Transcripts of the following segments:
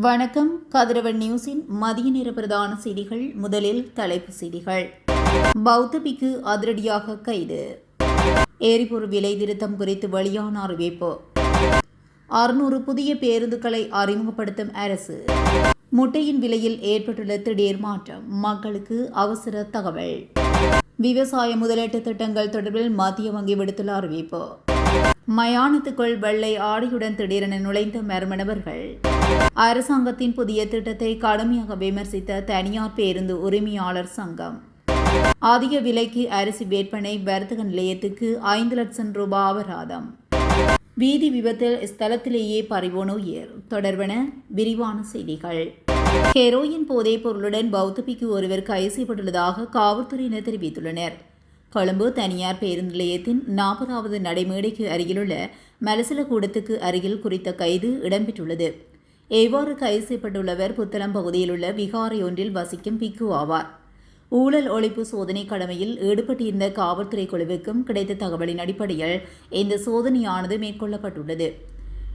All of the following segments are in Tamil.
வணக்கம். கதிரவன் நியூஸின் மதிய நேர பிரதான செய்திகள். முதலில் தலைப்புச் செய்திகள். பௌத்த பிக்கு அதிரடியாக கைது. எரிபொருள் விலை திருத்தம் குறித்து வெளியான அறிவிப்பு. 600 புதிய பேருந்துகளை அறிமுகப்படுத்தும் அரசு. முட்டையின் விலையில் ஏற்பட்டுள்ள திடீர் மாற்றம், மக்களுக்கு அவசர தகவல். விவசாய முதலீட்டு திட்டங்கள் தொடர்பில் மத்திய வங்கி விடுத்துள்ள அறிவிப்பு. மயானத்துக்குள் வெள்ளை ஆடையுடன் திடீரென நுழைந்த மர்ம நபர்கள். அரசாங்கத்தின் புதிய திட்டத்தை கடுமையாக விமர்சித்த தனியார் பேருந்து உரிமையாளர் சங்கம். அதிக விலைக்கு அரிசி விற்பனை, வர்த்தக நிலையத்துக்கு 5 லட்சம் ரூபாய் அபராதம். வீதி விபத்தில் ஸ்தலத்திலேயே பறிபோன உயிர் தொடர்பான விரிவான செய்திகள். ஹெரோயின் போதைப் பொருளுடன் பௌத்த பிக்கு ஒருவர் கைது செய்யப்பட்டுள்ளதாக காவல்துறையினர் தெரிவித்துள்ளனர். கொழும்பு தனியார் பேருந்து நிலையத்தின் 40வது நடைமேடைக்கு அருகிலுள்ள மலசலக்கூடத்துக்கு அருகில் குறித்த கைது இடம்பெற்றுள்ளது. எவ்வாறு கைது செய்யப்பட்டுள்ளவர் புத்தளம் பகுதியில் உள்ள விகாரை ஒன்றில் வசிக்கும் பிக்கு ஆவார். ஊழல் ஒழிப்பு சோதனை கடமையில் ஈடுபட்டிருந்த காவல்துறை குழுவுக்கும் கிடைத்த தகவலின் அடிப்படையில் இந்த சோதனையானது மேற்கொள்ளப்பட்டுள்ளது.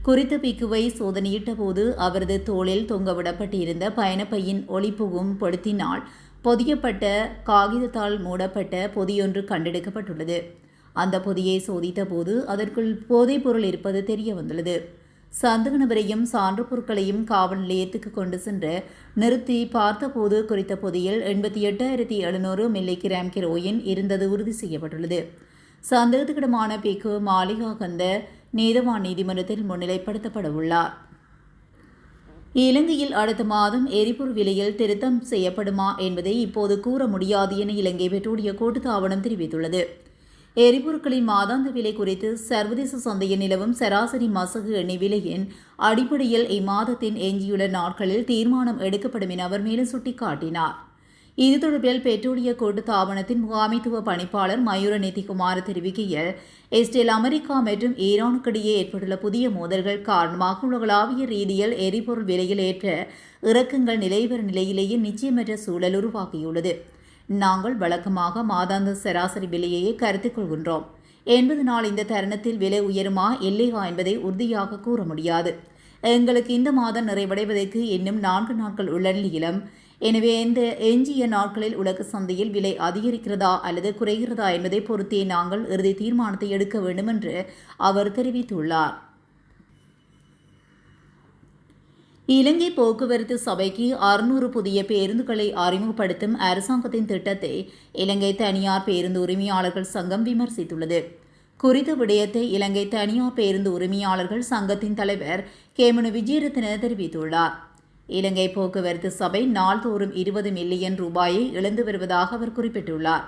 குறித்த பிக்குவை சோதனையிட்ட போது அவரது தோளில் தொங்கவிடப்பட்டிருந்த பயணப்பையின் ஒளிபுகும் பொருத்தினால் பொதியப்பட்ட காகிதத்தால் மூடப்பட்ட பொதியொன்று கண்டெடுக்கப்பட்டுள்ளது. அந்த பொதியை சோதித்த போது அதற்குள் போதைப் பொருள் இருப்பது தெரிய வந்துள்ளது. சந்தக நபரையும் சான்று பொருட்களையும் காவல் நிலையத்துக்கு கொண்டு சென்று நிறுத்தி பார்த்தபோது குறித்த பொதியில் 88,700 மில்லிகிராம் ஹெரோயின் இருந்தது உறுதி செய்யப்பட்டுள்ளது. சந்தேகத்துக்கிடமான பிக்கு மாளிகா கந்த நீதவான் நீதிமன்றத்தில் முன்னிலைப்படுத்தப்பட உள்ளார். இலங்கையில் அடுத்த மாதம் எரிபொருள் விலையில் திருத்தம் செய்யப்படுமா என்பதை இப்போது கூற முடியாது என இலங்கை பெட்ரோலிய கூட்டுத்தாபனம் தெரிவித்துள்ளது. எரிபொருட்களின் மாதாந்த விலை குறித்து சர்வதேச சந்தையில் நிலவும் சராசரி மசகு எண்ணெய் விலையின் அடிப்படையில் இம்மாதத்தின் எஞ்சியுள்ள நாட்களில் தீர்மானம் எடுக்கப்படும் என அவர் மேலும் சுட்டிக்காட்டினார். இது தொடர்பில் பெட்ரோலிய கூட்டுத்தாபனத்தின் முகாமைத்துவ பணிப்பாளர் மயூர நிதிகுமார் தெரிவிக்கையில், இஸ்ரேல், அமெரிக்கா மற்றும் ஈரானுக்கிடையே ஏற்பட்டுள்ள புதிய மோதல்கள் காரணமாக உலகளாவிய ரீதியில் எரிபொருள் விலையில் ஏற்ற இறக்கங்கள் நிலைபெற நிலையிலேயே நிச்சயமற்ற சூழல் உருவாகியுள்ளது. நாங்கள் வழக்கமாக மாதாந்த சராசரி விலையையே கருத்தில் கொள்கின்றோம் என்பதனால் இந்த தருணத்தில் விலை உயருமா இல்லையா என்பதை உறுதியாக கூற முடியாது. எங்களுக்கு இந்த மாதம் நிறைவடைவதற்கு இன்னும் 4 நாட்கள் உள்ள நிலையிலும், எனவே இந்த எஞ்சிய நாட்களில் உலக சந்தையில் விலை அதிகரிக்கிறதா அல்லது குறைகிறதா என்பதை பொறுத்தே நாங்கள் இறுதி தீர்மானத்தை எடுக்க வேண்டும் என்று அவர் தெரிவித்துள்ளார். இலங்கை போக்குவரத்து சபைக்கு 600 புதிய பேருந்துகளை அறிமுகப்படுத்தும் அரசாங்கத்தின் திட்டத்தை இலங்கை தனியார் பேருந்து உரிமையாளர்கள் சங்கம் விமர்சித்துள்ளது. குறித்த விடயத்தை இலங்கை தனியார் பேருந்து உரிமையாளர்கள் சங்கத்தின் தலைவர் கேமனு விஜயரத்ன தெரிவித்துள்ளார். இலங்கை போக்குவரத்து சபை நாள்தோறும் 20 மில்லியன் ரூபாயை இழந்து வருவதாக அவர் குறிப்பிட்டுள்ளார்.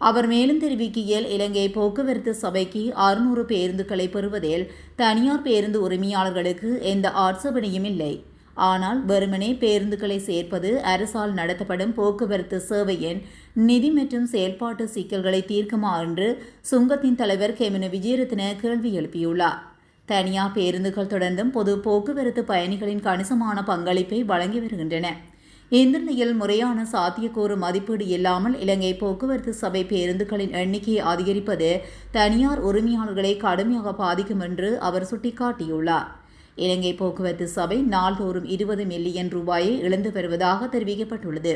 அவர் மேலும் தெரிவிக்கையில், இலங்கை போக்குவரத்து சபைக்கு 600 பேருந்துகளை பெறுவதில் தனியார் பேருந்து உரிமையாளர்களுக்கு எந்த ஆட்சேபனையும் இல்லை. ஆனால் வெறுமனே பேருந்துகளை சேர்ப்பது அரசால் நடத்தப்படும் போக்குவரத்து சேவையின் நிதி மற்றும் செயல்பாட்டு சிக்கல்களை தீர்க்குமா என்று சுங்கத்தின் தலைவர் கேமனு விஜயரத்ன கேள்வி எழுப்பியுள்ளார். தனியார் பேருந்துகள் தொடர்ந்தும் பொது போக்குவரத்து பயணிகளின் கணிசமான பங்களிப்பை வழங்கி வருகின்றன. இந்த நிலையில் முறையான சாத்தியக்கூறு மதிப்பீடு இல்லாமல் இலங்கை போக்குவரத்து சபை பேருந்துகளின் எண்ணிக்கையை அதிகரிப்பது தனியார் உரிமையாளர்களை கடுமையாக பாதிக்கும் என்று அவர் சுட்டிக்காட்டியுள்ளார். இலங்கை போக்குவரத்து சபை நாள்தோறும் 20 மில்லியன் ரூபாயை இழந்து வருவதாக தெரிவிக்கப்பட்டுள்ளது.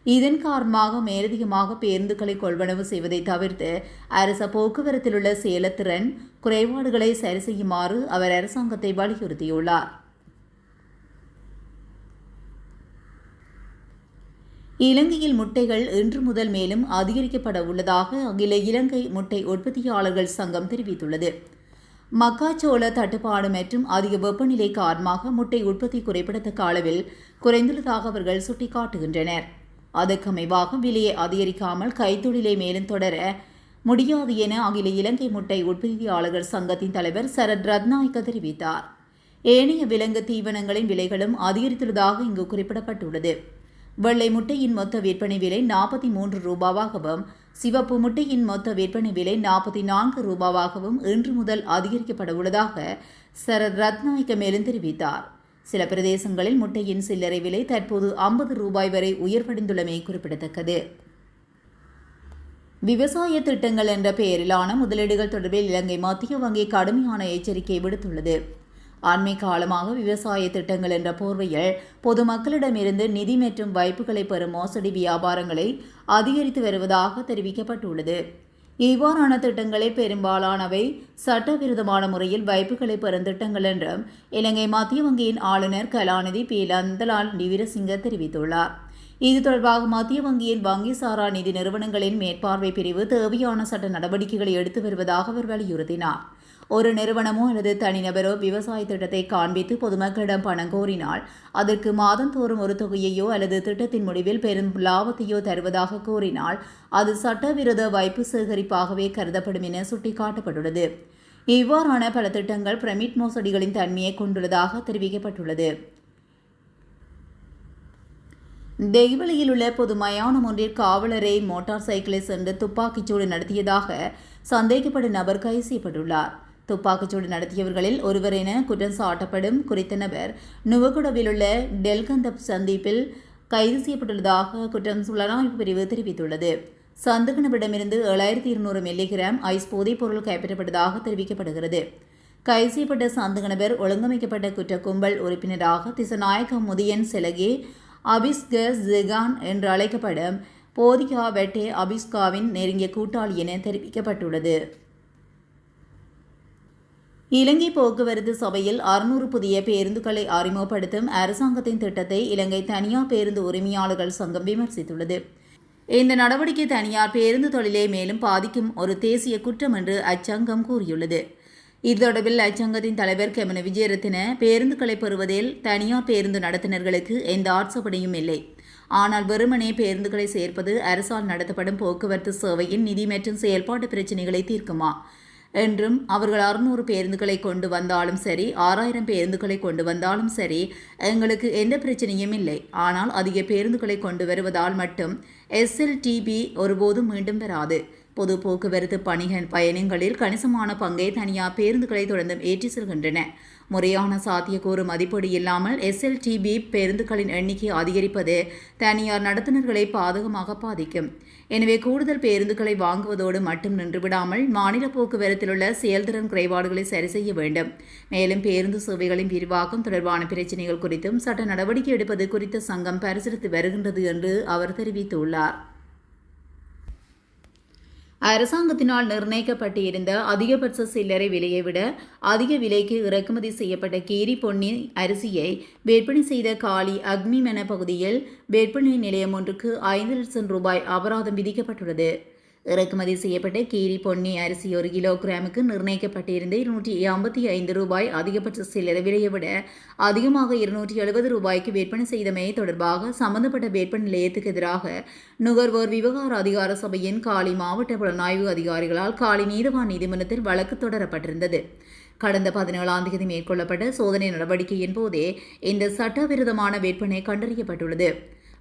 இதன் காரணமாக மேலதிகமாக பேருந்துகளை கொள்வனவு செய்வதை தவிர்த்து அரச போக்குவரத்தில் உள்ள செயலத்திறன் குறைபாடுகளை சரி செய்யுமாறு அவர் அரசாங்கத்தை வலியுறுத்தியுள்ளார். இலங்கையில் முட்டைகள் இன்று முதல் மேலும் அதிகரிக்கப்பட உள்ளதாக அகில இலங்கை முட்டை உற்பத்தியாளர்கள் சங்கம் தெரிவித்துள்ளது. மக்காச்சோள தட்டுப்பாடு மற்றும் அதிக வெப்பநிலை காரணமாக முட்டை உற்பத்தி குறிப்பிடத்தக்க அளவில் குறைந்துள்ளதாக அவர்கள் சுட்டிக்காட்டுகின்றனர். அதற்கமைவாக விலையை அதிகரிக்காமல் கைத்தொழிலை மேலும் தொடர முடியாது என அகில இலங்கை முட்டை உற்பத்தியாளர்கள் சங்கத்தின் தலைவர் சரத் ரத்நாயக்க தெரிவித்தார். ஏனைய விலங்கு தீவனங்களின் விலைகளும் அதிகரித்துள்ளதாக இங்கு குறிப்பிடப்பட்டுள்ளது. வெள்ளை முட்டையின் மொத்த விற்பனை விலை 43 ரூபாவாகவும் சிவப்பு முட்டையின் மொத்த விற்பனை விலை 44 ரூபாவாகவும் இன்று முதல் அதிகரிக்கப்பட உள்ளதாக சரத் ரத்நாயக்க மேலும் தெரிவித்தார். சில பிரதேசங்களில் முட்டையின் சில்லறை விலை தற்போது 50 ரூபாய் வரை உயர்வடைந்துள்ளமை குறிப்பிடத்தக்கது. விவசாய திட்டங்கள் என்ற பெயரிலான முதலீடுகள் தொடர்பில் இலங்கை மத்திய வங்கி கடுமையான எச்சரிக்கை விடுத்துள்ளது. அண்மை காலமாக விவசாய திட்டங்கள் என்ற போர்வையில் பொதுமக்களிடமிருந்து நிதி மற்றும் வாய்ப்புகளை பெறும் மோசடி வியாபாரங்களை அதிகரித்து வருவதாக தெரிவிக்கப்பட்டுள்ளது. இவ்வாறான திட்டங்களில் பெரும்பாலானவை சட்டவிரோதமான முறையில் வாய்ப்புகளை பெறும் திட்டங்கள் என்றும் இலங்கை மத்திய வங்கியின் ஆளுநர் கலாநிதி பி லந்தலால் வீரசிங்க தெரிவித்துள்ளார். இது தொடர்பாக மத்திய வங்கியின் வங்கி சாரா நிதி நிறுவனங்களின் மேற்பார்வை பிரிவு தேவையான சட்ட நடவடிக்கைகளை எடுத்து வருவதாக அவர் வலியுறுத்தினார். ஒரு நிறுவனமோ அல்லது தனிநபரோ விவசாய திட்டத்தை காண்பித்து பொதுமக்களிடம் பணம் கோரினால் அதற்கு மாதந்தோறும் ஒரு தொகையையோ அல்லது திட்டத்தின் முடிவில் பெரும் லாபத்தையோ தருவதாக கூறினால் அது சட்டவிரோத வாய்ப்பு சேகரிப்பாகவே கருதப்படும் என சுட்டிக்காட்டப்பட்டுள்ளது. இவ்வாறான பல திட்டங்கள் பிரமிட் மோசடிகளின் தன்மையை கொண்டுள்ளதாக தெரிவிக்கப்பட்டுள்ளது. தெய்வலையில் உள்ள பொது மயானம் ஒன்றில் காவலரை மோட்டார் சைக்கிளை சென்று துப்பாக்கிச்சூடு நடத்தியதாக சந்தேகப்படும் நபர் கைது செய்யப்பட்டுள்ளார். துப்பாக்கிச்சூடு நடத்தியவர்களில் ஒருவர் என குற்றம் சாட்டப்படும் குறித்த நபர் நுவகுடவில் உள்ள டெல்கந்தப் சந்திப்பில் கைது செய்யப்பட்டுள்ளதாக குற்றம் புலனாய்வு பிரிவு தெரிவித்துள்ளது. சந்தேகநபரிடமிருந்து 7200 மில்லிகிராம் ஐஸ் போதைப் பொருள் கைப்பற்றப்பட்டதாக தெரிவிக்கப்படுகிறது. கைது செய்யப்பட்ட சந்தேகநபர் ஒழுங்கமைக்கப்பட்ட குற்ற கும்பல் உறுப்பினராக திசநாயக்க முதியன் செலகே அபிஸ்க ஜெகான் என்று அழைக்கப்படும் போதிகா வெட்டே அபிஸ்காவின் நெருங்கிய கூட்டாளி என தெரிவிக்கப்பட்டுள்ளது. இலங்கை போக்குவரத்து சபையில் 600 புதிய பேருந்துகளை அறிமுகப்படுத்தும் அரசாங்கத்தின் திட்டத்தை இலங்கை தனியார் பேருந்து உரிமையாளர்கள் சங்கம் விமர்சித்துள்ளது. இந்த நடவடிக்கை தனியார் பேருந்து தொழிலை மேலும் பாதிக்கும் ஒரு தேசிய குற்றம் என்று அச்சங்கம் கூறியுள்ளது. இது தொடர்பில் அச்சங்கத்தின் தலைவர் கெமன விஜயரத்ன, பேருந்துகளை பெறுவதில் தனியார் பேருந்து நடத்துனர்களுக்கு எந்த ஆட்சேபனையும் இல்லை. ஆனால் வெறுமனே பேருந்துகளை சேர்ப்பது அரசால் நடத்தப்படும் போக்குவரத்து சேவையின் நிதி மற்றும் செயல்பாட்டு பிரச்சினைகளை தீர்க்குமா என்றும் அவர்கள் 600 பேருந்துகளை கொண்டு வந்தாலும் சரி 6000 பேருந்துகளை கொண்டு வந்தாலும் சரி எங்களுக்கு எந்த பிரச்சனையும் இல்லை. ஆனால் அதிக பேருந்துகளை கொண்டு வருவதால் மட்டும் SLTP ஒருபோதும் மீண்டும் வராது. பொது போக்குவரத்து பயணங்களில் கணிசமான பங்கை தனியார் பேருந்துகளை தொடர்ந்து ஏற்றி செல்கின்றன. முறையான சாத்தியக்கூறு மதிப்பீடு இல்லாமல் SLTP பேருந்துகளின் எண்ணிக்கை அதிகரிப்பது தனியார் நடத்துனர்களை பாதகமாக பாதிக்கும். எனவே கூடுதல் பேருந்துகளை வாங்குவதோடு மட்டும் நின்றுவிடாமல் மாநில போக்குவரத்தில் உள்ள செயல்திறன் குறைபாடுகளை சரி செய்ய வேண்டும். மேலும் பேருந்து சேவைகளின் விரிவாக்கம் தொடர்பான பிரச்சினைகள் குறித்தும் சட்ட நடவடிக்கை எடுப்பது குறித்த சங்கம் பரிசீலித்து வருகின்றது என்று அவர் தெரிவித்துள்ளார். அரசாங்கத்தினால் நிர்ணயிக்கப்பட்டிருந்த அதிகபட்ச சில்லறை விலையை விட அதிக விலைக்கு இறக்குமதி செய்யப்பட்ட கீரி பொன்னி அரிசியை விற்பனை செய்த காலி அக்மிமென பகுதியில் விற்பனை நிலையம் ஒன்றுக்கு 5 லட்சம் ரூபாய் அபராதம் விதிக்கப்பட்டுள்ளது. இறக்குமதி செய்யப்பட்ட கீரி பொன்னி அரிசி 1 கிலோகிராமுக்கு நிர்ணயிக்கப்பட்டிருந்த 255 ரூபாய் அதிகபட்ச சில்லறை விலையை விட அதிகமாக 270 ரூபாய்க்கு விற்பனை செய்தமை தொடர்பாக சம்பந்தப்பட்ட விற்பனை நிலையத்துக்கு எதிராக நுகர்வோர் விவகார அதிகார சபையின் காலி மாவட்ட புலனாய்வு அதிகாரிகளால் காலி நீதவான் நீதிமன்றத்தில் வழக்கு தொடரப்பட்டிருந்தது. கடந்த 17ஆம் தேதி மேற்கொள்ளப்பட்ட சோதனை நடவடிக்கையின் போதே இந்த சட்டவிரோதமான விற்பனை கண்டறியப்பட்டுள்ளது.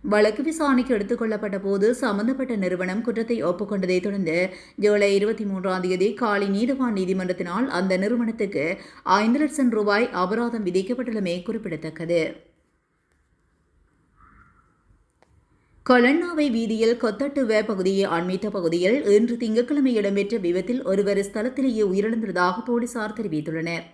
வழக்கு விசாரணைக்கு எடுத்துக் கொள்ளப்பட்ட போது சம்பந்தப்பட்ட நிறுவனம் குற்றத்தை ஒப்புக்கொண்டதை தொடர்ந்து ஜூலை 23ஆம் தேதி காலி நீதவான் நீதிமன்றத்தினால் அந்த நிறுவனத்துக்கு 5 லட்சம் ரூபாய் அபராதம் விதிக்கப்பட்டுள்ளமை குறிப்பிடத்தக்கது. கொலன்னாவை வீதியில் கொத்தட்டுவ பகுதியை அண்மித்த பகுதியில் இன்று திங்கட்கிழமை இடம்பெற்ற விபத்தில் ஒருவர் ஸ்தலத்திலேயே உயிரிழந்துள்ளதாக போலீசார் தெரிவித்துள்ளனர்.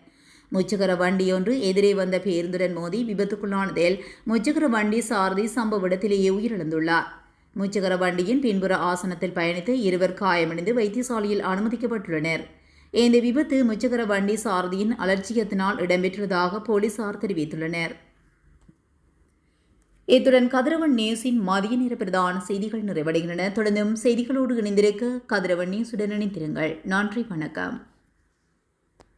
முச்சக்கர வண்டியொன்று எதிரே வந்த பேருந்துடன் மோதி விபத்துக்குள்ளானதில் முச்சக்கர வண்டி சாரதி சம்பவ இடத்திலேயே உயிரிழந்துள்ளார். முச்சக்கர வண்டியின் பின்புற ஆசனத்தில் பயணித்த 2 காயமடைந்து வைத்தியசாலையில் அனுமதிக்கப்பட்டுள்ளனர். இந்த விபத்து முச்சக்கர வண்டி சாரதியின் அலட்சியத்தினால் இடம்பெற்றதாக போலீசார் தெரிவித்துள்ளனர். இத்துடன் கதிரவன் நியூஸின் மதிய நேர பிரதான செய்திகள் நிறைவடைகின்றன. தொடர்ந்தும் செய்திகளோடு இணைந்திருக்க கதிரவன் நியூஸுடன் இணைந்திருங்கள். நன்றி, வணக்கம்.